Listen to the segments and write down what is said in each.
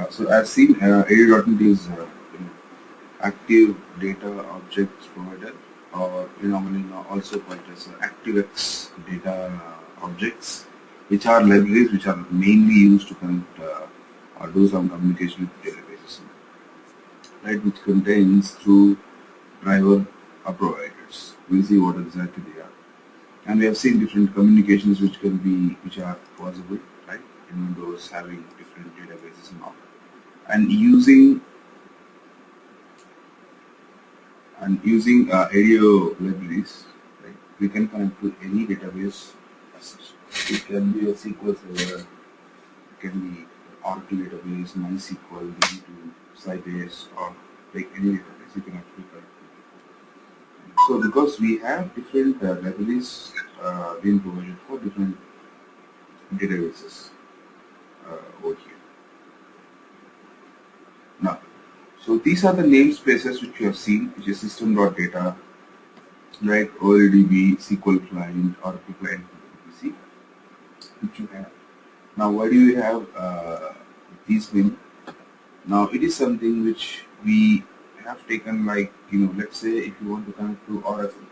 So as seen, ADA.NET is active data objects provider, or normally also called as ActiveX data objects, which are libraries which are mainly used to connect or do some communication with databases, right? Which contains through driver or providers. We'll see what exactly they are, and we have seen different communications which are possible, right? In those having different databases and all, and using ADO libraries, right, we can connect to any database as such. It can be a SQL server, it can be Oracle database, MySQL, DB2, Sybase, or like any database you can actually connect to. So because we have different libraries being provided for different databases over here. Now, so these are the namespaces which you have seen, which is system.data, right? OLDB, SQL client, Oracle client, etc. Which you have. Now, why do you have these many? Now, it is something which we have taken, like, let's say if you want to connect to Oracle,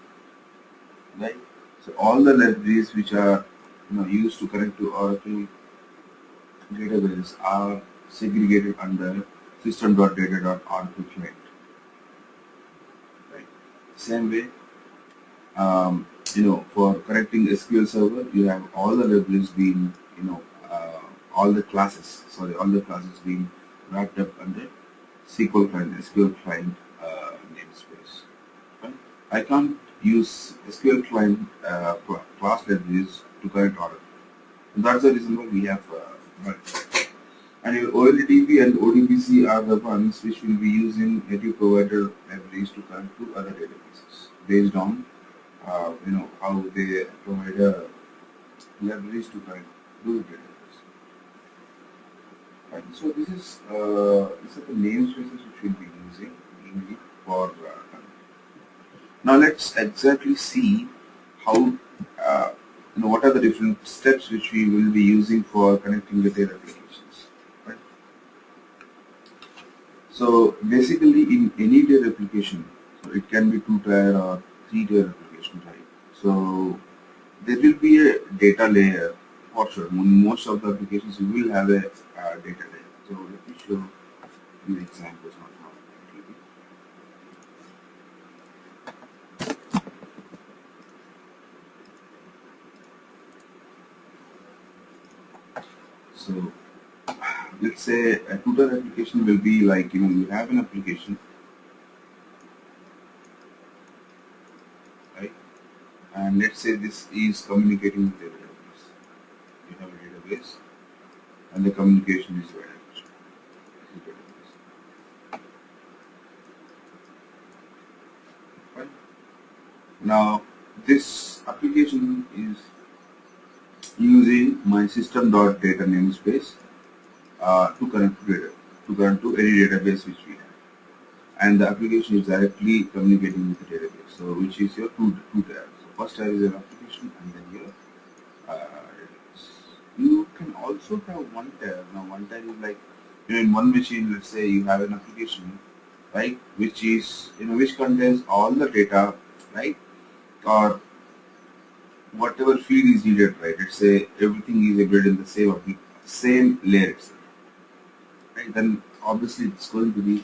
right? So all the libraries which are used to connect to Oracle database are segregated under system.data.oracle client, right? Same way, for connecting SQL server, you have all the libraries being, all the classes being wrapped up under SQL client namespace. Right? I can't use SQL client class libraries to connect Oracle. And that's the reason why we have and your OLTP and ODBC are the ones which will be using native provider libraries to connect to other databases based on how they provide libraries to connect to the database. Right. So these are the namespaces which we'll be using mainly for now let's exactly see how what are the different steps which we will be using for connecting the data applications. Right. So basically in any data application, so it can be 2-tier or 3-tier application type. So there will be a data layer for sure. In most of the applications you will have a data layer. So let me show you examples on how it will be. So let's say a 2-tier application will be like, you have an application, right? And let's say this is communicating with a database. You have a database and the communication is via database. Right? Now this application is using my system.data namespace to connect to any database which we have, and the application is directly communicating with the database. So which is your two tiers. So first tier is your application, and then your database. You can also have one tier. Now one tier is like, in one machine, let's say you have an application, right, which is which contains all the data, right, or whatever field is needed, right? Let's say everything is embedded in the same layer itself, right? Then obviously it's going to be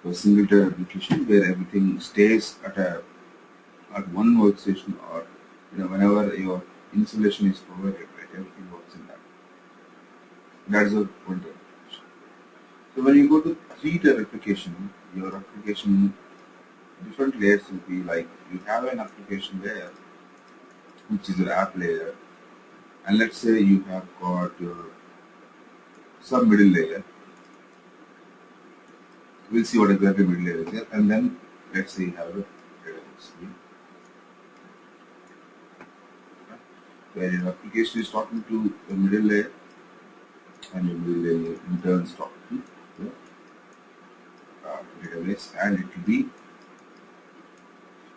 a single tier application where everything stays at one workstation, or whenever your installation is provided, right? Everything works in that. That's a one tier application. So when you go to 3-tier application, your application different layers will be like, you have an application layer which is your app layer, and let's say you have got your some middle layer. We'll see what exactly middle layer is there, and then let's say you have a database where your application is talking to the middle layer, and your middle layer in turn is talking to the database, and it will be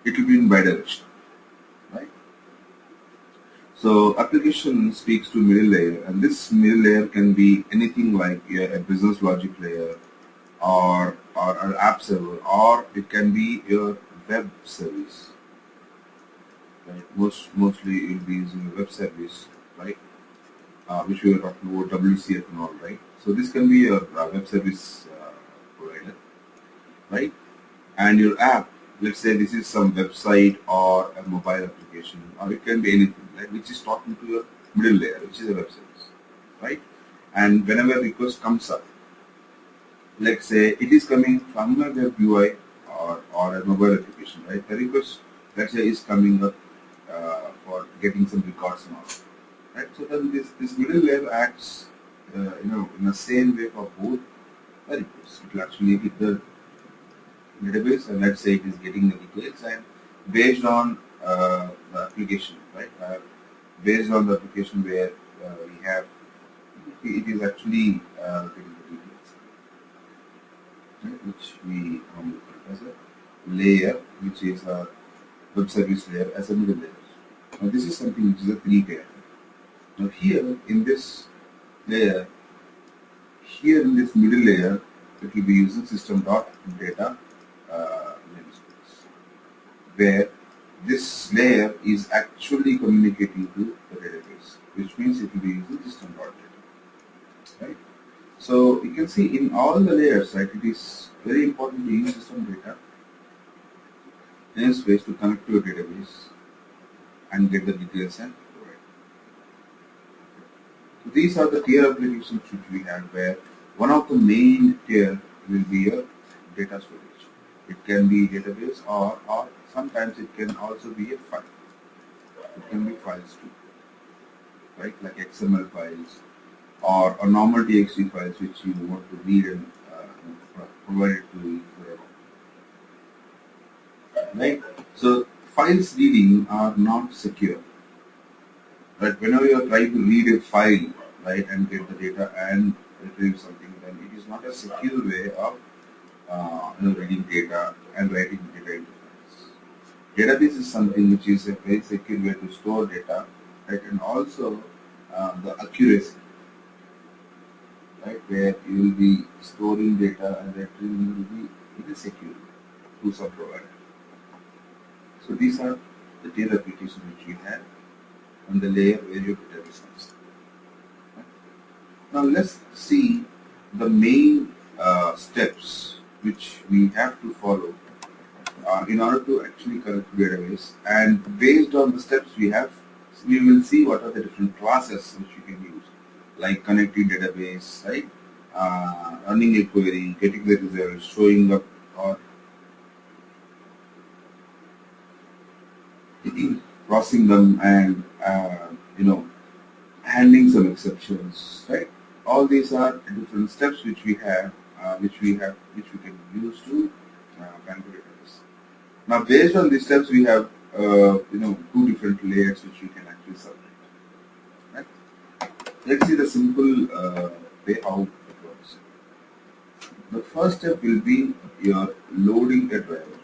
it will be in bidirectional, right? So application speaks to middle layer, and this middle layer can be anything like a business logic layer, or an app server, or it can be your web service. Right? Mostly you'll be using a web service, right? Which we were talking about WCF and all, right? So this can be your web service provider, right? And your app, let's say this is some website or a mobile application, or it can be anything, right? Which is talking to your middle layer, which is a web service, right? And whenever request comes up, let's say it is coming from a web UI or a mobile application, right? The request, let's say, is coming up for getting some records and all, right? So then this middle layer acts, in the same way for both the requests. It will actually hit the database, and let's say it is getting the details, and based on the application, right? Based on the application where we have, it is actually getting the details, right? Which we look at as a layer, which is a web service layer as a middle layer. Now this is something which is a 3 tier. Now here in this layer, here in this middle layer, it will be using system.data namespace, where this layer is actually communicating to the database, which means it will be using system.data, right? So you can see in all the layers, right, it is very important to use system data namespace to connect to a database and get the details and provide. So these are the tier applications which we have, where one of the main tier will be your data storage. It can be database, or sometimes it can also be a file. It can be files too, right? Like XML files or normal TXT files which you want to read and provide it to you forever, right? So files reading are not secure. But whenever you are trying to read a file, right, and get the data and retrieve something, then it is not a secure way of reading data and writing data into files. Database is something which is a very secure way to store data, right, and also the accuracy, right, where you will be storing data and retrieving will be in a secure way through some provider. So these are the tier applications which we have on the layer where your database comes. Now let's see the main steps which we have to follow in order to actually connect to database, and based on the steps we have, we will see what are the different classes which you can use, like connecting database, right, running a query, getting the results, showing up, or processing them, and handling some exceptions, right? All these are different steps which we have, which we can use to connect to database. Now, based on these steps, we have two different layers which we can actually separate. Right? Let's see the simple way how it works. The first step will be your loading a driver.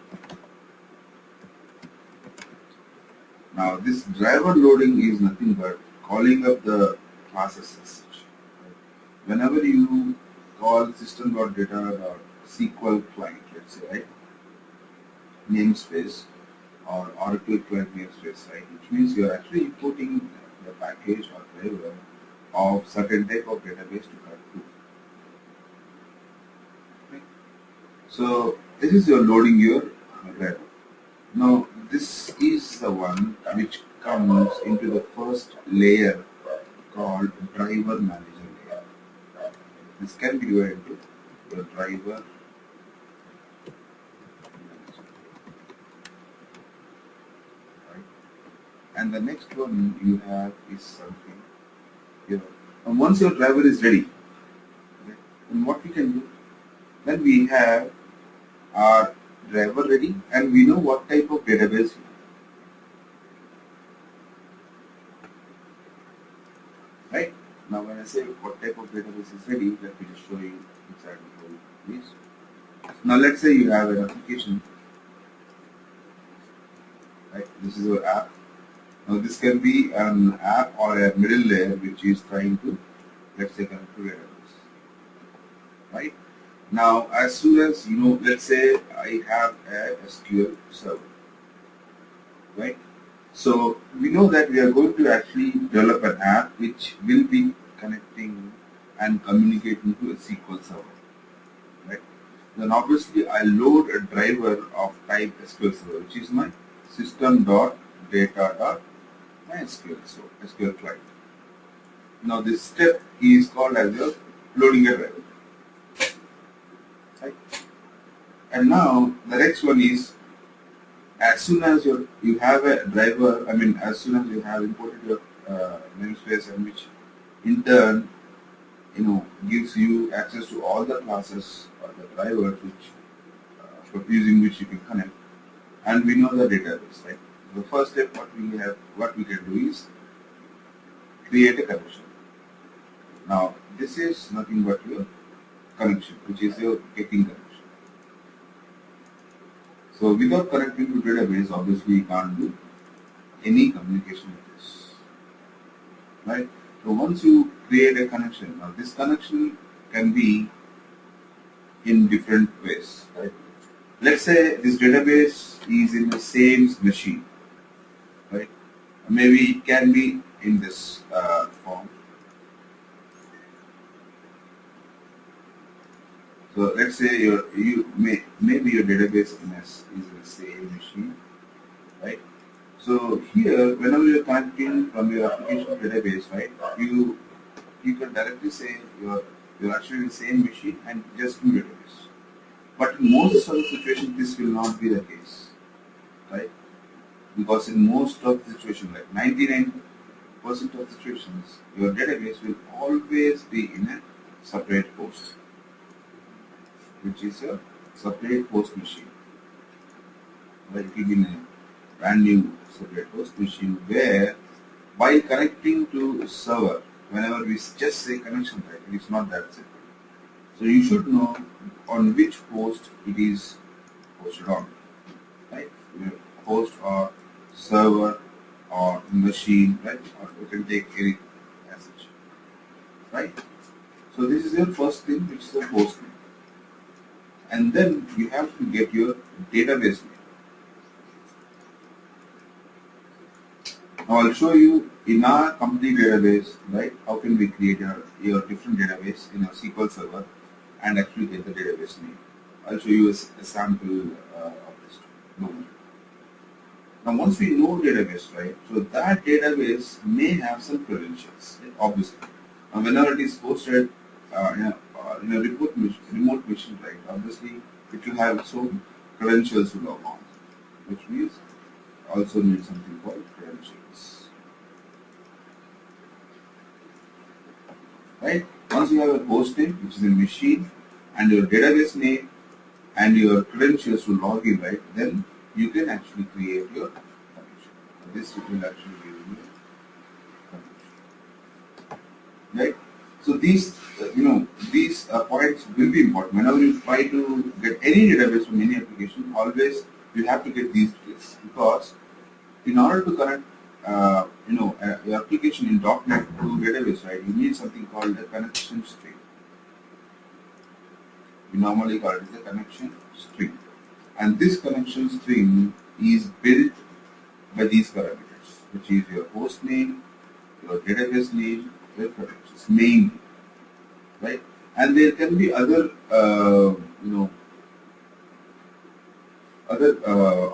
Now, this driver loading is nothing but calling up the classes as such. Right? Whenever you call system.data.SQL client, let's say, right, namespace, or Oracle client namespace, right, which means you are actually importing the package or driver of certain type of database to connect to. Okay. So this is your loading your driver. Now this is the one which comes into the first layer called driver manager layer. This can be divided into the driver manager. Right? And the next one you have is something, and once your driver is ready, okay, then what we can do? Then we have our driver ready, and we know what type of database we have. Right? Now when I say what type of database is ready, let me just show you exactly how it is. Now let's say you have an application This is your app. Now this can be an app or a middle layer which is trying to, let's say, connect to database. Right? Now as soon as let's say I have a SQL server. Right? So we know that we are going to actually develop an app which will be connecting and communicating to a SQL server. Right? Then obviously I load a driver of type SQL server, which is my system.data.mysql, so SQL client. Now this step is called as your loading a driver. Right? And now the next one is, as soon as you have a driver, as soon as you have imported your namespace, and which in turn gives you access to all the classes or the drivers using which you can connect, and we know the database, right? The first step what we can do is create a connection. Now this is nothing but your connection, which is your getting connection. So without connecting to database, obviously you can't do any communication with this, right? So once you create a connection, now this connection can be in different ways, right? Let's say this database is in the same machine, right? Maybe it can be in this form. So let's say maybe your database is in the same machine, right? So here, whenever you are connecting from your application database, right, you can directly say you're actually in the same machine and just new database. But in most of the situations, this will not be the case, right? Because in most of the situations, like 99% of the situations, your database will always be in a separate host, which is a separate host machine. Right? It will be in a brand new separate host machine where, by connecting to server, whenever we just say connection, right, it's not that simple. So you should know on which host it is hosted on, right? Host or server or machine, right? Or you can take any as such, right? So this is your first thing, which is the host name. And then you have to get your database name. Now I'll show you in our company database, right, how can we create your different database in a SQL server and actually get the database name. I'll show you a sample of this. Now once we know database, right, so that database may have some credentials, right, obviously. Now whenever it is hosted in a remote machine, right, obviously it will have its own credentials to log on, which means also need something called credentials. Right? Once you have a host name, which is a machine, and your database name and your credentials to log in, right, then you can actually create your connection. This will actually give you connection. Right? So these points will be important. Whenever you try to get any database from any application, always you have to get these details, because in order to connect your application in .NET to database, right, you need something called a connection string. We normally call it a connection string, and this connection string is built by these parameters, which is your host name, your database name, your credentials, mainly, right? And there can be other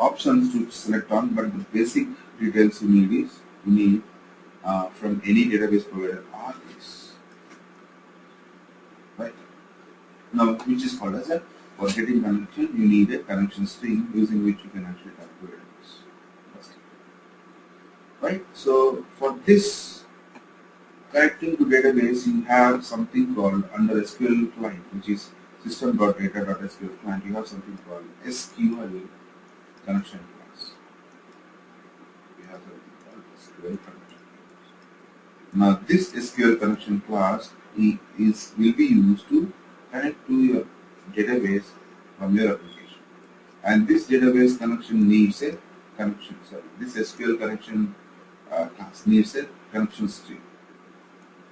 options to select on, but the basic details you need from any database provider are these, right? Now, which is called as for getting connection, you need a connection string using which you can actually connect to database. Right? So for this connecting to database, you have something called under SQL client, which is system.data.sql client. You have something called SQL connection class. We have something called SQL connection class. Now this SQL connection class will be used to connect to your database from your application, and this database connection needs a connection. Sorry, this SQL connection class needs a connection string,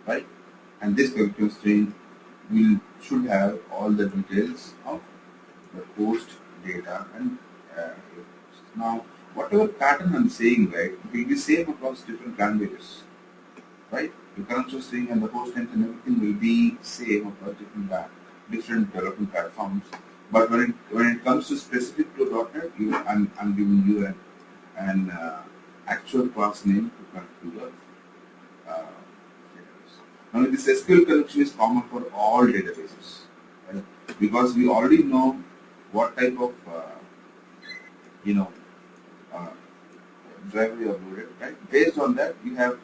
right? And this connection string will should have all the details of the host data and now whatever pattern I'm saying, right, it will be same across different languages, right? The connection string and the host length and everything will be same across different development platforms. But when it comes to specific to .NET, I'm giving you an actual class name to connect to the database. Now this SQL connection is common for all databases, right? Because we already know what type of you know uh, driver you have loaded, right? Based on that, you have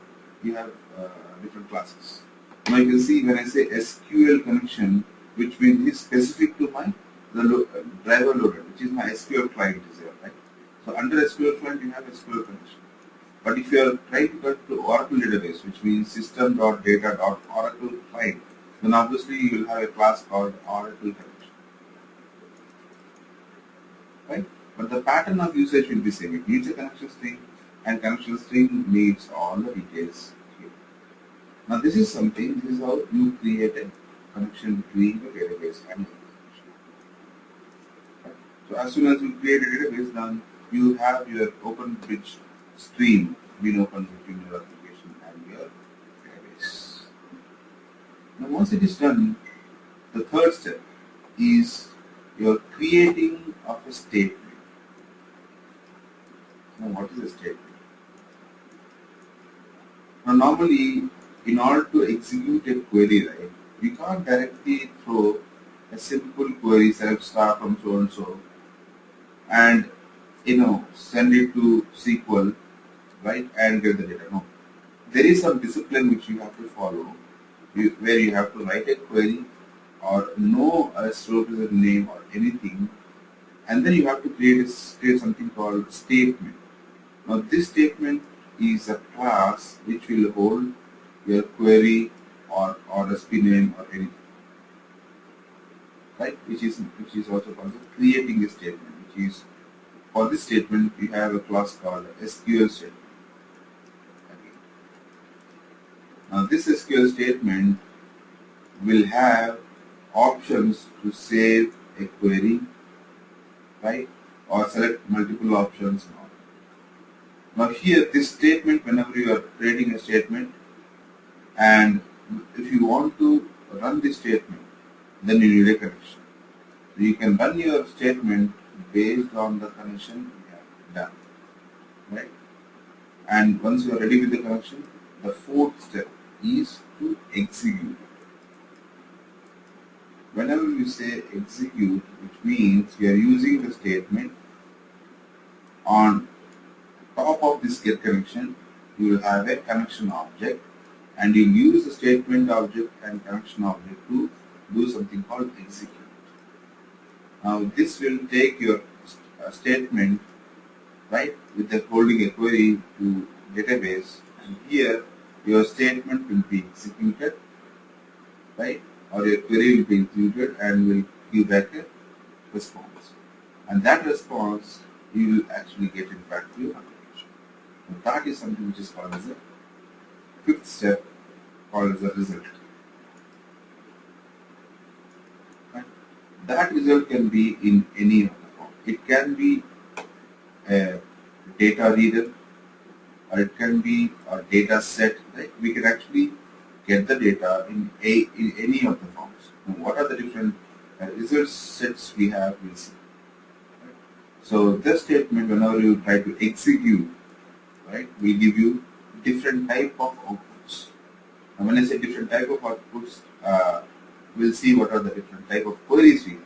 different classes. Now you can see when I say SQL connection, which means is specific to my driver loader, which is my SQL client is there, right? So under SQL client you have SQL connection. But if you are trying to connect to Oracle database, which means system.data.oracle client, then obviously you will have a class called Oracle connection, right? But the pattern of usage will be same. It needs a connection string, and connection string needs all the details here. Now this is how you create a connection between the database and the application. Right? So as soon as you create a database, then you have your open bridge stream being open between your application and your database. Now once it is done, the third step is your creating of a statement. Now what is a statement? Now normally, in order to execute a query, right, we can't directly throw a simple query select star from so and so and send it to SQL, right, and get the data. No, there is some discipline which you have to follow, where you have to write a query or know a store name or anything, and then you have to create something called statement. Now this statement is a class which will hold your query or recipe name or anything, right? Which is also called creating a statement. Which is for this statement we have a class called SQL statement. Again. Now this SQL statement will have options to save a query, right, or select multiple options. Now here this statement, whenever you are creating a statement, and if you want to run this statement, then you need a connection. So you can run your statement based on the connection you have done, right? And once you are ready with the connection, the fourth step is to execute. Whenever you say execute, which means you are using the statement on top of this get connection, you will have a connection object, and you use the statement object and connection object to do something called execute. Now this will take your statement, right, with the holding a query to database, and here your statement will be executed, right, or your query will be executed and will give back a response, and that response you will actually get it back to your application. And that is something which is called as a fifth step, called as a result. Right? That result can be in any of the form. It can be a data reader, or it can be a data set. Right? We can actually get the data in any of the forms. Now, what are the different result sets we have? We'll see. Right? So this statement, whenever you try to execute, right, we give you different type of outputs. And when I say different type of outputs, we'll see what are the different type of queries we have,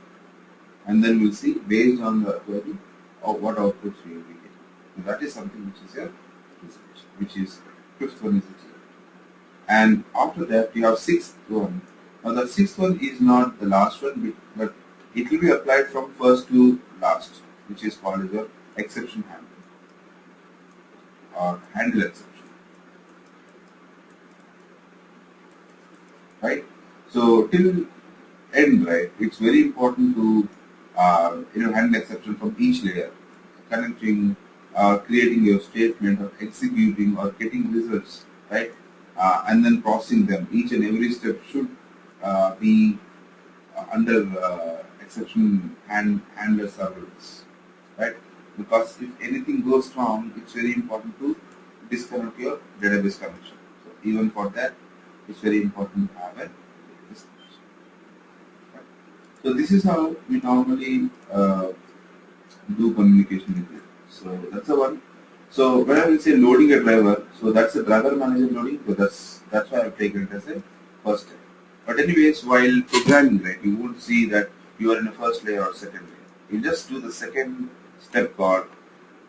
and then we'll see based on the query or what outputs we will be getting. So that is something which is a result, which is fifth one is result. And after that we have sixth one. Now the sixth one is not the last one, but it will be applied from first to last, which is called as a exception handling or handle exception, right? So till end, right, it's very important to handle exception from each layer, connecting creating your statement or executing or getting results, right? And then processing them. Each and every step should be under exception handler surveillance, right? Because if anything goes wrong, it's very important to disconnect your database connection. So even for that, it's very important to have a database connection. Right? So this is how we normally do communication with it. So that's the one. So when I will say loading a driver, so that's a driver manager loading. So that's why I've taken it as a first step. But anyways, while programming, right, you won't see that you are in a first layer or second layer. You just do the second step called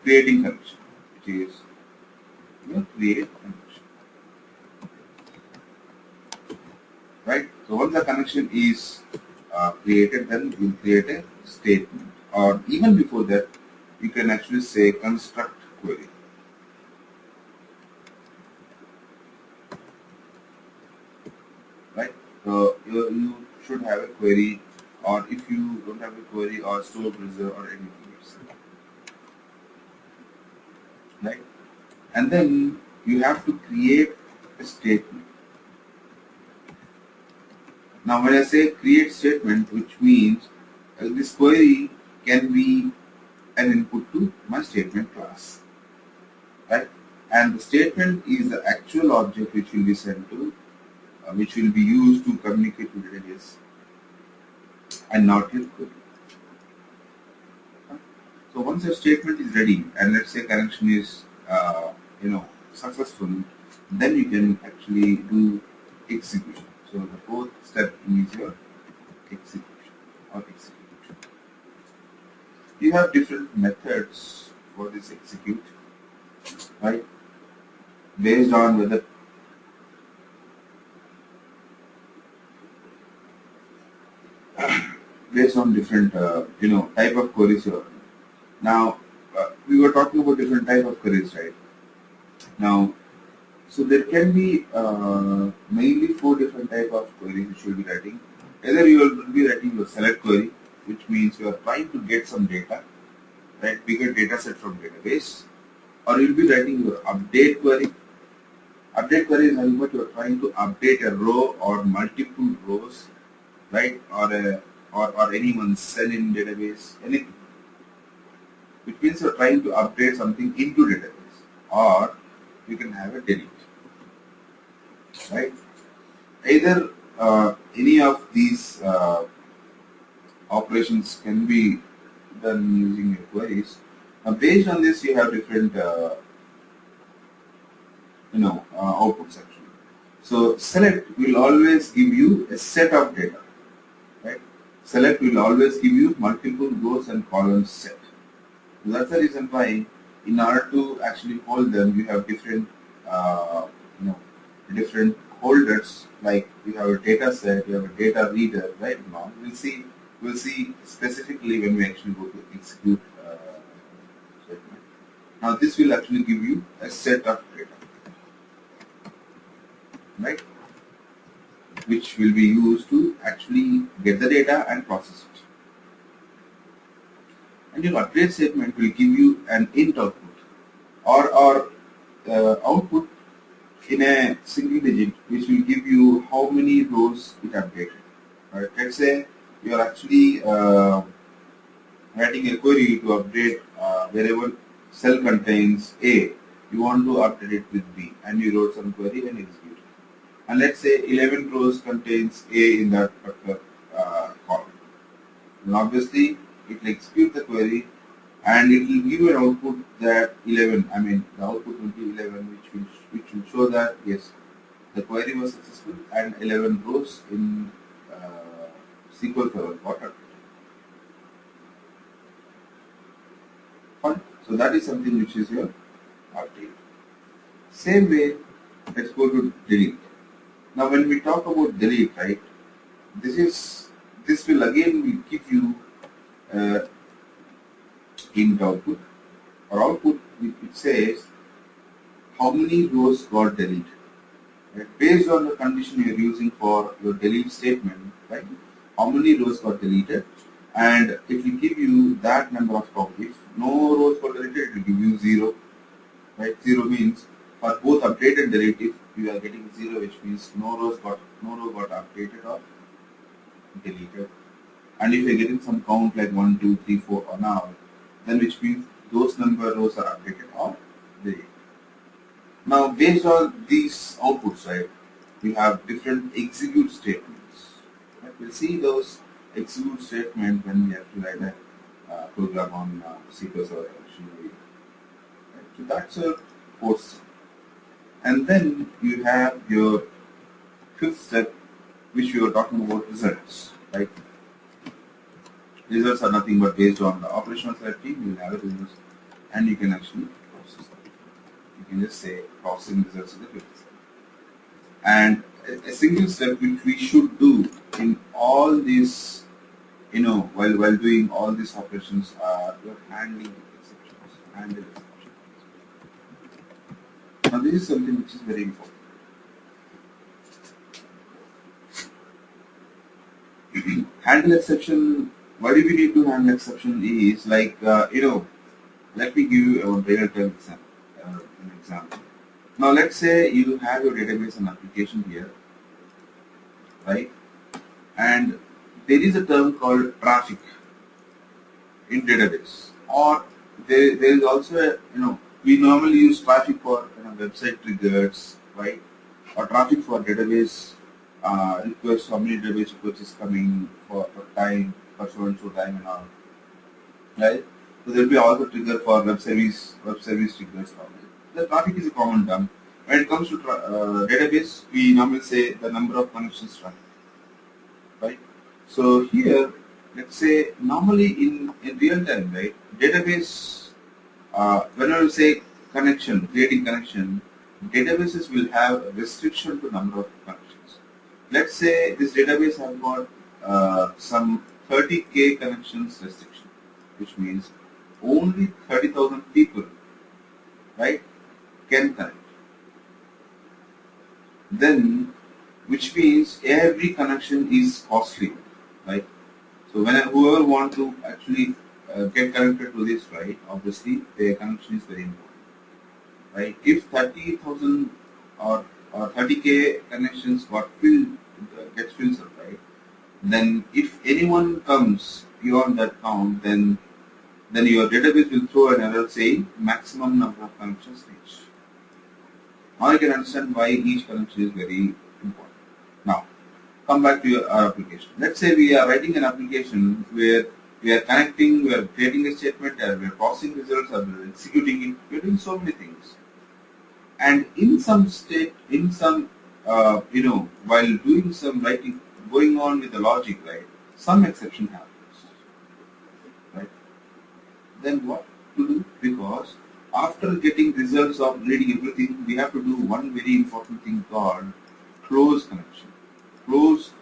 creating connection, which is create connection, right? So once the connection is created, then you create a statement, or even before that, you can actually say construct query. Right? So you should have a query, or if you don't have a query or store browser or anything else. Right? And then you have to create a statement. Now when I say create statement, which means this query can be an input to my statement class. Right? And the statement is the actual object which will be sent to which will be used to communicate with database and not your query. So once your statement is ready, and let's say connection is successful, then you can actually do execution. So the fourth step is your execution or execute. You have different methods for this execute, right? Based on whether different type of queries you are. Now we were talking about different type of queries, right? Now, so there can be mainly 4 different type of queries which you will be writing. Either you will be writing your select query, which means you are trying to get some data, right? Bigger data set from database, or you will be writing your update query. Update query is nothing but you are trying to update a row or multiple rows, right? Or anyone's cell in database, anything. Which means you're trying to update something into database, or you can have a delete, right? Either any of these operations can be done using your queries. Now, based on this, you have different outputs actually. So select will always give you a set of data, right? Select will always give you multiple rows and columns set. So that's the reason why, in order to actually hold them, you have different different holders. Like you have a data set, you have a data reader. Right now, we'll see specifically when we actually go to execute statement. Now this will actually give you a set of data, right? Which will be used to actually get the data and process it. And your update statement will give you an int output or output in a single digit, which will give you how many rows it updated. Right? Let's say you are actually writing a query to update wherever cell contains A, you want to update it with B, and you wrote some query and execute it. And let's say 11 rows contains A in that particular column. And obviously, it will execute the query and it will give you an output that 11, the output will be 11, which will show that yes, the query was successful and 11 rows in SQL Server got updated. Fine. So that is something which is your update. Same way, let's go to delete. Now when we talk about delete, right, this will again give you int output or output. It says how many rows got deleted. Right? Based on the condition you are using for your delete statement, right? How many rows got deleted, and it will give you that number of copies. If no rows got deleted, it will give you 0. Right? 0 means for both update and delete, if you are getting 0, which means no row got updated or deleted. And if you are getting some count like 1, 2, 3, 4 or now, then which means those number rows are updated or deleted. Now based on these outputs, right, we have different execute statements. Right? We'll see those execute statements when we actually write a program on SQL Server. Right? So that's a fourth step. And then you have your fifth step, which we were talking about results. Right? Results are nothing but based on the operational selecting, you will have a results, and you can actually process them. You can just say processing results in the fifth step. And a single step which we should do in all these, while doing all these operations are your handling exceptions. Handle exceptions. Now this is something which is very important. Handle exception. Why do we need to handle exception is like, let me give you a real-time example. Now let's say you have your database and application here, right? And there is a term called traffic in database, or there is also a, we normally use traffic for website triggers, right? Or traffic for database requests, how many database requests is coming for time, for so and so time and all, right? So there will be also trigger for web service triggers. The traffic is a common term. When it comes to database, we normally say the number of connections traffic, right? So here, let's say normally in real time, right? Database, whenever we say connection, creating connection, databases will have a restriction to number of connections. Let's say this database has got some 30K connections restriction, which means only 30,000 people, right, can connect. Then, which means every connection is costly, right? So when whoever want to actually get connected to this, right, obviously their connection is very important, right? If 30,000 or 30K connections gets filled up, right? Then if anyone comes beyond that count, then your database will throw an error saying maximum number of connections reached. Now you can understand why each connection is very important. Now, come back to our application. Let's say we are writing an application where we are connecting, we are creating a statement, we are processing results, we are executing it, we are doing so many things. And in some state, while doing some writing, going on with the logic, right, some exception happens, right? Then what to do? Because after getting results of reading everything, we have to do one very important thing called close connection, close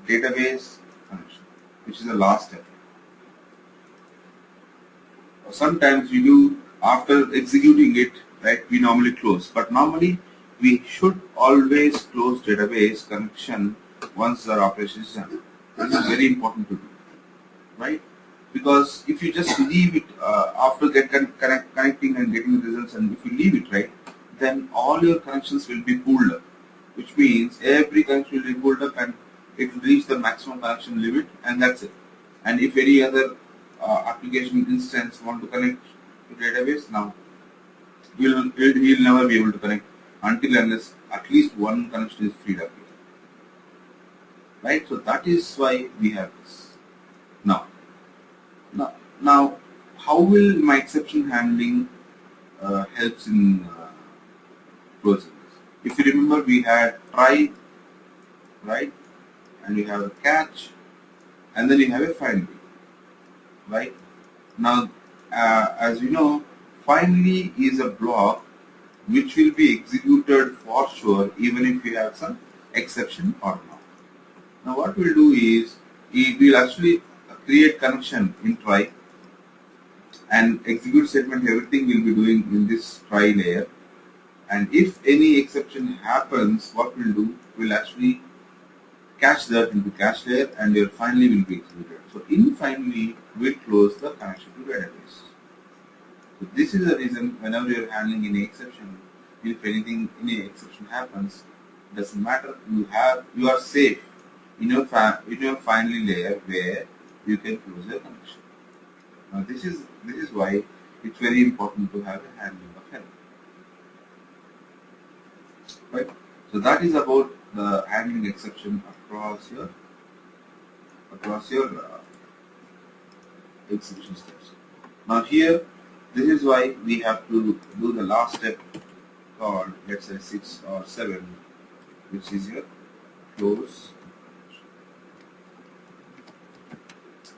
database connection, which is the last step. Sometimes we do after executing it, right? We normally close, but normally we should always close database connection once the operation is done. This is very important to do, right? Because if you just leave it after connecting and getting the results, and if you leave it, right, then all your connections will be pulled up, which means every connection will be pulled up and it will reach the maximum connection limit, and that's it. And if any other application instance want to connect to database, now he'll never be able to connect until unless at least one connection is freed up here. Right? So that is why we have this. Now, how will my exception handling helps in closing this? If you remember, we had try, right, and we have a catch, and then you have a finally, right? Now, as you know, finally is a block which will be executed for sure, even if you have some exception or not. Now, what we'll do is we'll actually create connection in try, and execute statement, everything we'll be doing in this try layer. And if any exception happens, what we'll do, we'll actually cache that into cache layer, and your finally will be executed. So in finally will close the connection to database. So this is the reason whenever you are handling any exception, if anything any exception happens, doesn't matter. You are safe in your finally layer where you can close your connection. Now this is why it's very important to have a handling of health. Right? So that is about the handling exception across your execution steps. Now here, this is why we have to do the last step called, let's say 6 or 7, which is your close,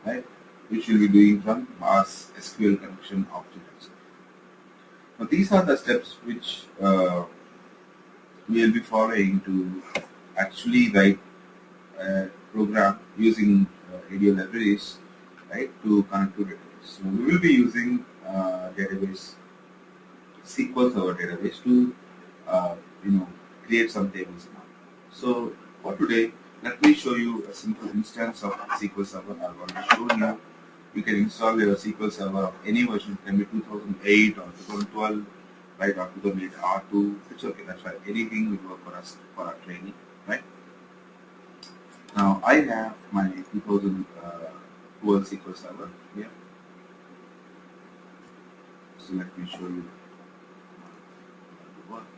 right? Which we'll be doing from our SQL connection object. Now these are the steps which we will be following to actually write a program using ADO libraries, right, to connect to database. So we will be using database SQL Server database to create some tables now. So for today, let me show you a simple instance of SQL Server. I've already shown you. You can install your SQL Server of any version. It can be 2008 or 2012, right, or 2008 R2. It's okay. That's fine. Anything will work for us for our training, right? Now I have my 2012 SQL Server here. So let me show you how it works.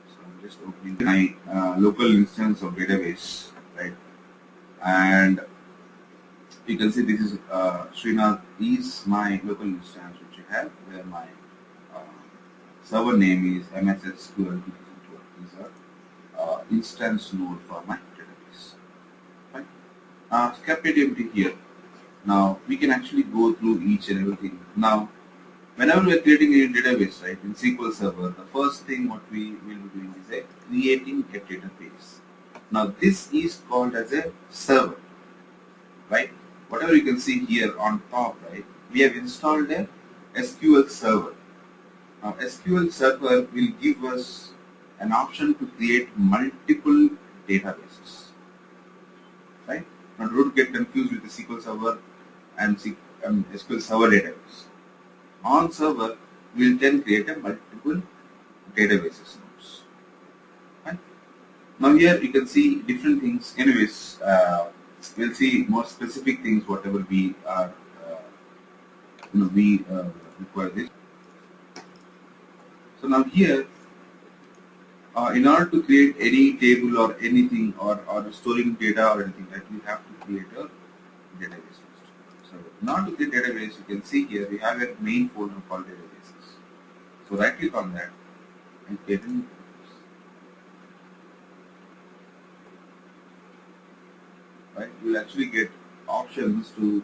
So I'm just opening my local instance of database, right? And you can see this is Srinath is my local instance which I have, where my server name is MSSQL 2012. These are instance node for my database. Right? Kept it empty here. Now we can actually go through each and everything. Now, whenever we are creating a database, right, in SQL Server, the first thing what we will be doing is creating a database. Now this is called as a server, right? Whatever you can see here on top, right, we have installed a SQL Server. Now SQL Server will give us an option to create multiple databases, right? Now don't get confused with the SQL Server and SQL Server database. On server, we will then create a multiple databases nodes. Right? Now here you can see different things. Anyways, we'll see more specific things whatever we are we require this. So now here, in order to create any table or anything or storing data or anything, that we have to create a database first. So in order to create database, you can see here we have a main folder called databases. So right click on that and create a new database. Right? You will actually get options to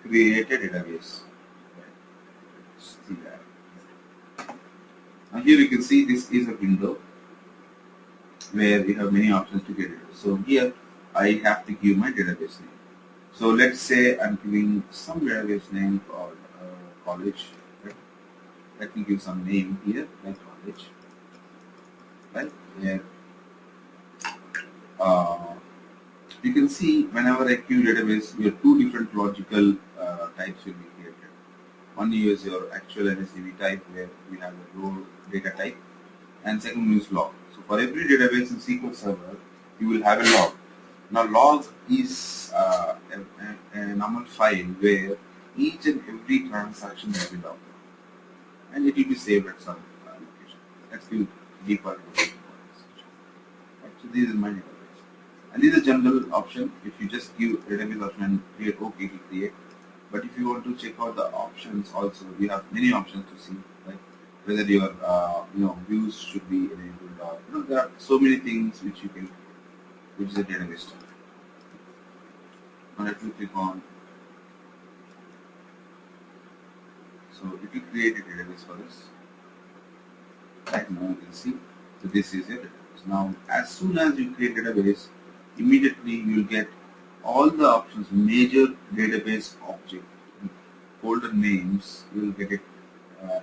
create a database. Right? See that. Now here you can see this is a window where you have many options to get it. So here I have to give my database name. So let's say I'm giving some database name called college. Right? Let me give some name here like college. Right? Here you can see whenever I queue database, we have two different logical types will be created. One is your actual NSDB type where we have a raw data type, and second one is log. So for every database in SQL Server, you will have a log. Now log is a normal file where each and every transaction will be logged, and it will be saved at some location. Let's do default. Right, so this is my database. And this is a general option. If you just give database option and create OK, it will create. But if you want to check out the options also, we have many options to see, right? Whether your views should be enabled or there are so many things which you can, which is a database type. Now let me click on. So it will create a database for us. Right now you can see. So this is a database. Now as soon as you create a database, immediately you will get all the options, major database object, folder names, you will get it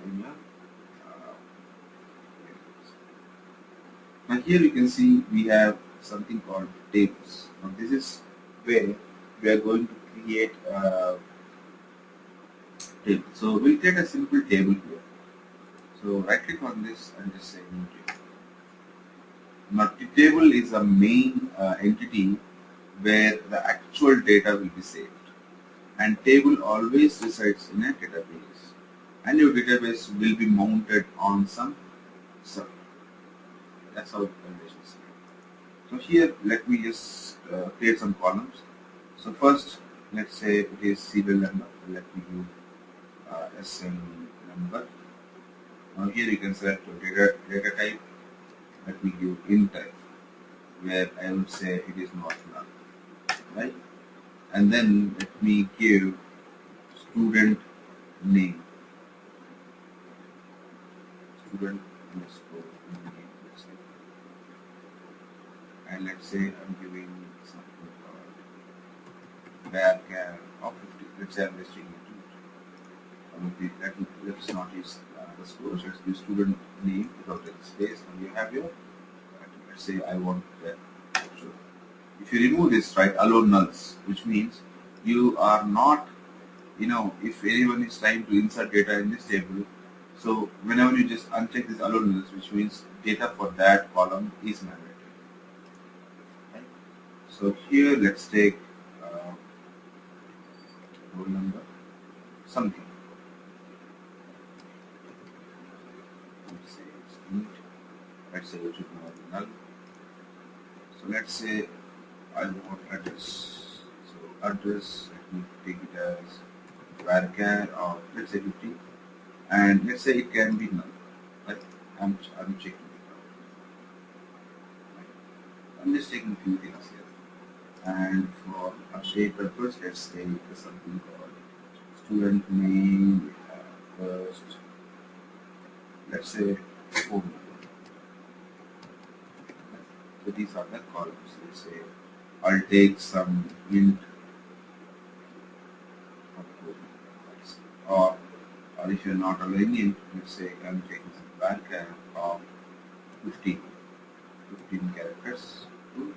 in your now here you can see we have something called tables. Now this is where we are going to create a table. So we'll create a simple table here. So right click on this and just say new table. Now the table is a main entity where the actual data will be saved. And table always resides in a database. And your database will be mounted on some server. That's how foundation is. So here let me just create some columns. So first let's say it is serial number. Let me do SN number. Now here you can select your data type. Let me give int type, where I would say it is not null, right? And then let me give student name. Student underscore name, let's say. And let's say I'm giving something called varchar of 50. Let's say I'm listing it. Let's not use the score. Let's use student name without any space. And you have your, let's say I want that. So if you remove this, right, allow nulls, which means you are not, if anyone is trying to insert data in this table, so whenever you just uncheck this allow nulls, which means data for that column is mandatory. Right? So here let's take roll number, something. Let's say it should be null. So let's say I want address. So address, let me take it as varchar of let's say 50, and let's say it can be null. Right? I'm checking it out. Right? I'm just taking a few things here, and for update purpose, let's say something called student name. We have first, let's say phone number. So these are the columns. Let's say I'll take some int or if you're not allowing int, let's say I'm taking some varchar of 15 characters to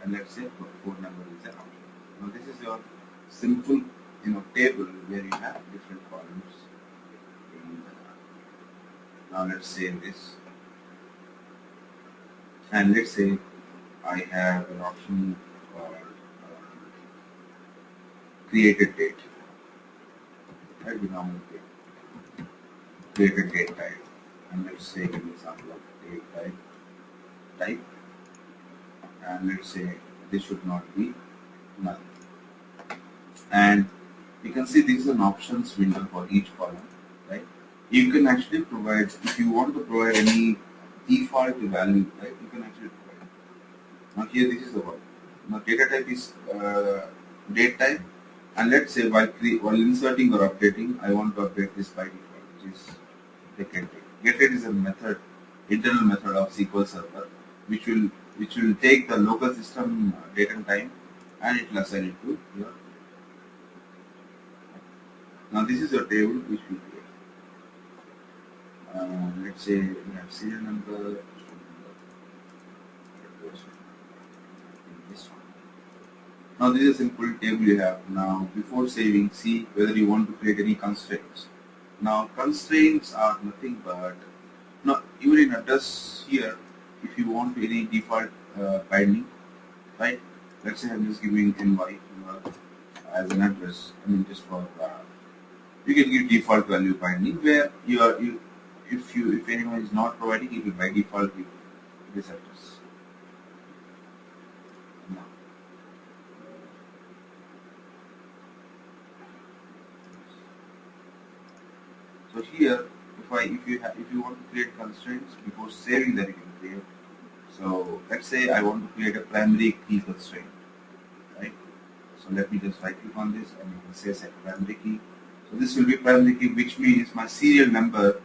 and let's say phone number is an option. Now this is your simple table where you have different columns. Now let's save this. And let's say I have an option called created date. Right? We normally created date type. And let's say give an example of date type. And let's say this should not be null. And you can see this is an options window for each column. Right? You can actually provide, if you want to provide any default value, right? You can actually provide. Now here this is the one. Now data type is date type, and let's say while inserting or updating, I want to update this by default, which is the get date. Get date is a method, internal method of SQL Server, which will take the local system date and time, and it will assign it to your. Now this is your table which we create. Let's say we have serial number, now this is a simple table you have. Now before saving, see whether you want to create any constraints. Now constraints are nothing but, now even in address here, if you want any default binding, right? Let's say I'm just giving NY as an address. I mean just for you can give default value binding where if anyone is not providing, it will by default give this address. Now, so here, if you want to create constraints before saving, that you can create. So let's say I want to create a primary key constraint, right? So let me just right click on this, and you can say set primary key. So this will be primary key, which means my serial number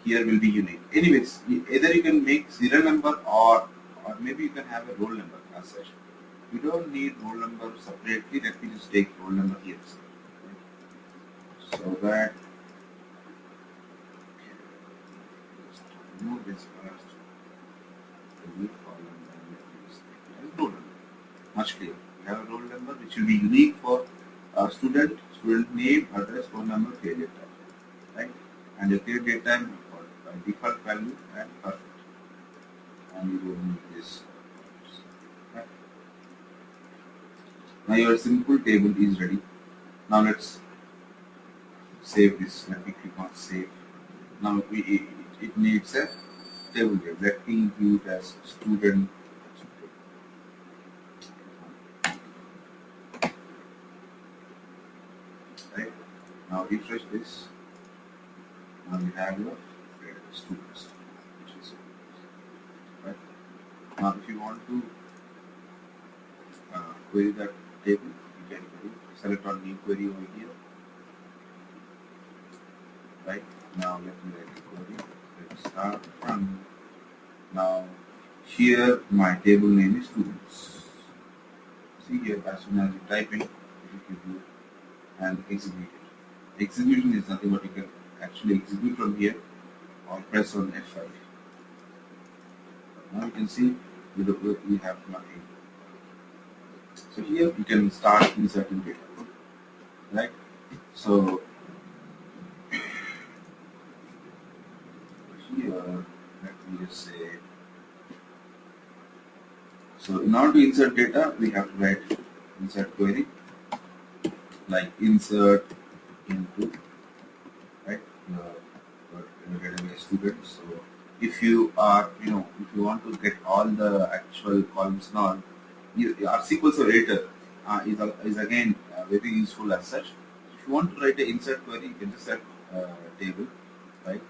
here will be unique. Anyways, either you can make serial number or maybe you can have a roll number. as such. You don't need roll number separately. Let me just take roll number here. So that just remove this first. Delete column and let me just take it as roll number. Much clearer. We have a roll number which will be unique for student name, address, phone number, failure time, right? And your clear date time by default value and perfect. And you don't need this. Right? Now your simple table is ready. Now let's save this. Let me click on save. Now it needs a table here. Let me view it as student. Right? Now refresh this. Now we have your students, which is right. Now if you want to query that table, you can select on new query over here. Right now, let me write the query. Let's start from now. Here, my table name is students. See here, as soon as you type in, it will give you and execute it. Execution is nothing but you can actually execute from here or press on F5. Now you can see we have nothing. So here you can start inserting data, right? So here, let me just say, so in order to insert data, we have to write insert query, like insert into, right, your database students. So if you are, if you want to get all the actual columns and all, our SQL Server editor is again very useful as such. If you want to write an insert query, you can just set table, right?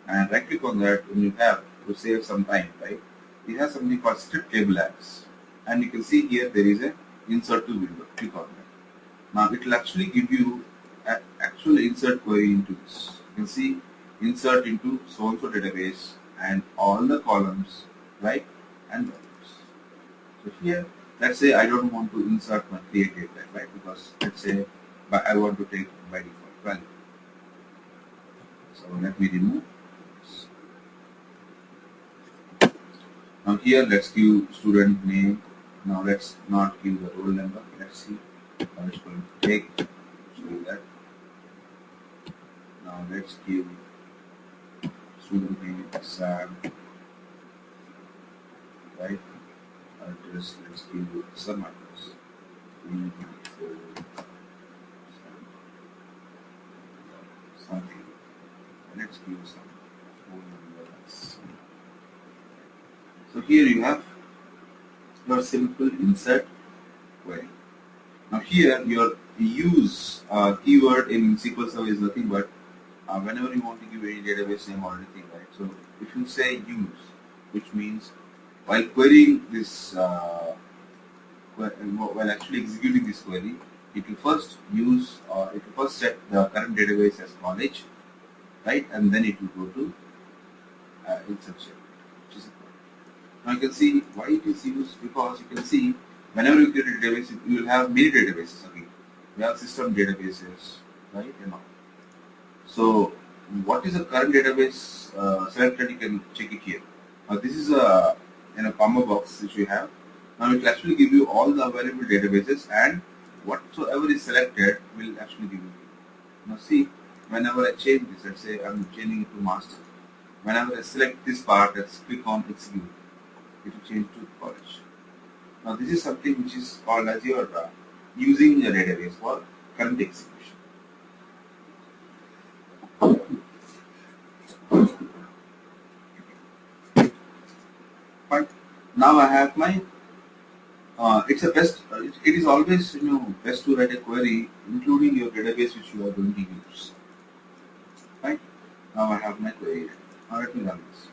And right click on that when you have to save some time, right? We have something called script table apps, and you can see here there is a insert to window. Click on that. Now it will actually give you an actual insert query into this. You can see insert into so and so database and all the columns, right? And rows. So here, let's say I don't want to insert my create data, right? Because let's say I want to take by default value. So let me remove. Now here let's give student name. Now let's not give the roll number. Let's see how it's going to take. Show that. Now let's give student name Sam. Right? Address. Let's give some address. Something. Let's give some phone number. So here you have your simple insert query. Now here your use keyword in SQL Server is nothing but whenever you want to give any database name or anything, right? So if you say use, which means while querying this, while actually executing this query, it will first use or it will first set the current database as college, right? And then it will go to insert check, which is now you can see why it is used, because you can see whenever you create a database, you will have many databases again. We have system databases, right? So what is the current database selected? You can check it here. Now this is a combo box which we have. Now it will actually give you all the available databases, and whatsoever is selected will actually give you. Now see, whenever I change this, let's say I'm changing it to master. Whenever I select this part, let's click on execute. It will change to college. Now this is something which is called as your using a database for current execution. But now I have my. It's a best. It is always best to write a query including your database which you are going to use. Right. Now I have my query. Now let me run this.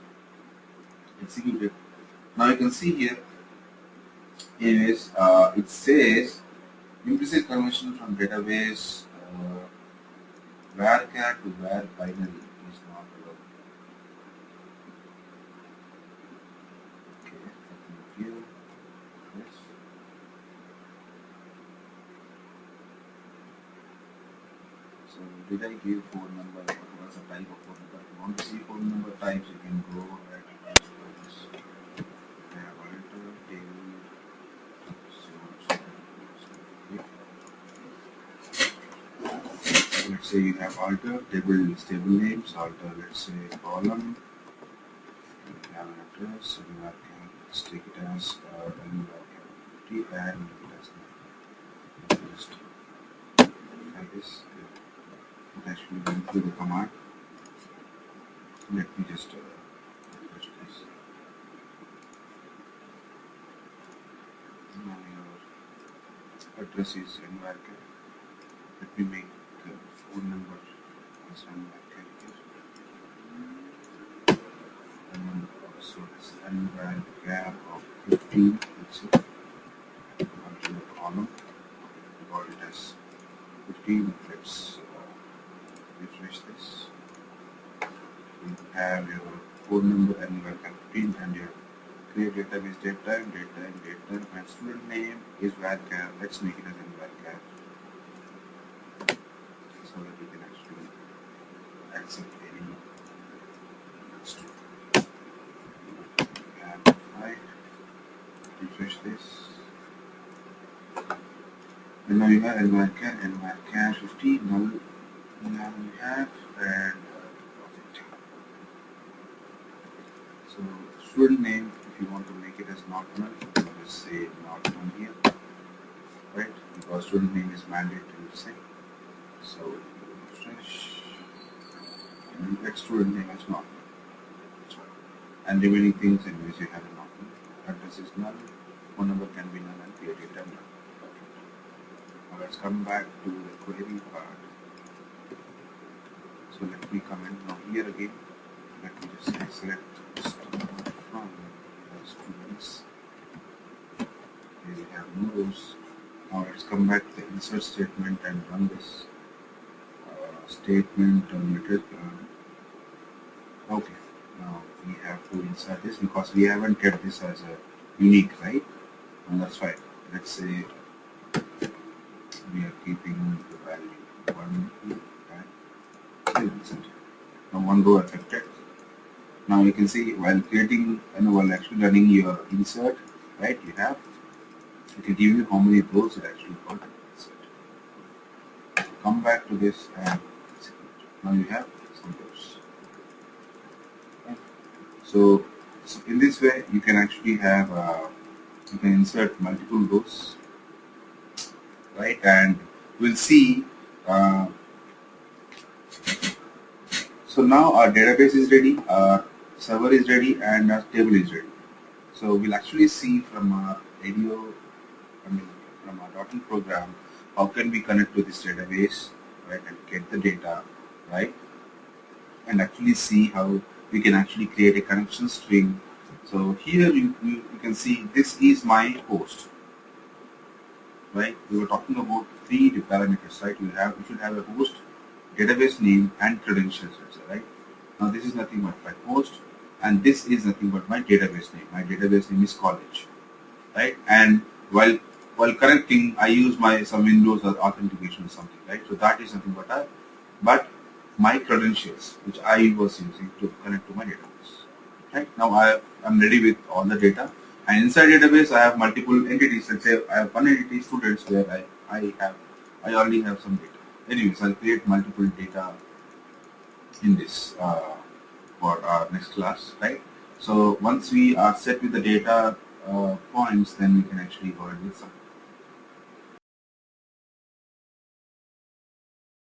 Execute it. Now you can see here, anyways, it says implicit conversion from database varchar to var binary is not allowed. Okay, here. did I give phone number? What was the type of phone number? If you want to see phone number types, you can go ahead and have alter table. So let's say you have alter table names, alter let's say column, you have an address, and you can let's take it as and leave it as just like this. It actually went through the command. Let me just refresh this. Now your address is NYK. Let me make the phone number as NYK here. And number so this NYK of 15. Let's see. Onto the column. We got it as 15. Let's refresh this. You have your phone number and your 15 and your create database date time, and student name is varchar. Let's make it as in varchar so that we can actually accept any student. And right, refresh this. And now you have varchar 15 null. Now we have and so student name, if you want to make it as not null, you can just say not null here, right? Because student name is mandatory to say. So refresh and let student name as not null. And remaining things anyways you have a not null. Address is null, phone number can be null and create it null. Now let's come back to the query part. So let me comment now here again. Let me just say select from the students. Here we have no rows. Now let's come back to the insert statement and run this statement on method. Okay, now we have to insert this because we haven't kept this as a unique, right? And that's fine. Let's say we are keeping the value 1 and now one row affected. Now you can see while creating and while actually running your insert, right? You can give you how many rows it actually got insert. Come back to this and now you have some rows. Okay. So in this way you can actually have you can insert multiple rows, right? And we'll see. So now our database is ready, our server is ready, and our table is ready. So we'll actually see from our from our .NET program, how can we connect to this database, right, and get the data, right, and actually see how we can actually create a connection string. So here you can see this is my host, right? We were talking about 3 parameters, right? You should have a host, database name, and credentials, right? Now this is nothing but my host, and this is nothing but my database name. My database name is college, right? And while connecting, I use some Windows or authentication or something, right? So that is nothing but my credentials, which I was using to connect to my database. Right? Now I'm ready with all the data, and inside database I have multiple entities. Let's say I have one entity, students, where I already have some data. Anyways, I'll create multiple data in this for our next class, right? So once we are set with the data points, then we can actually go ahead with some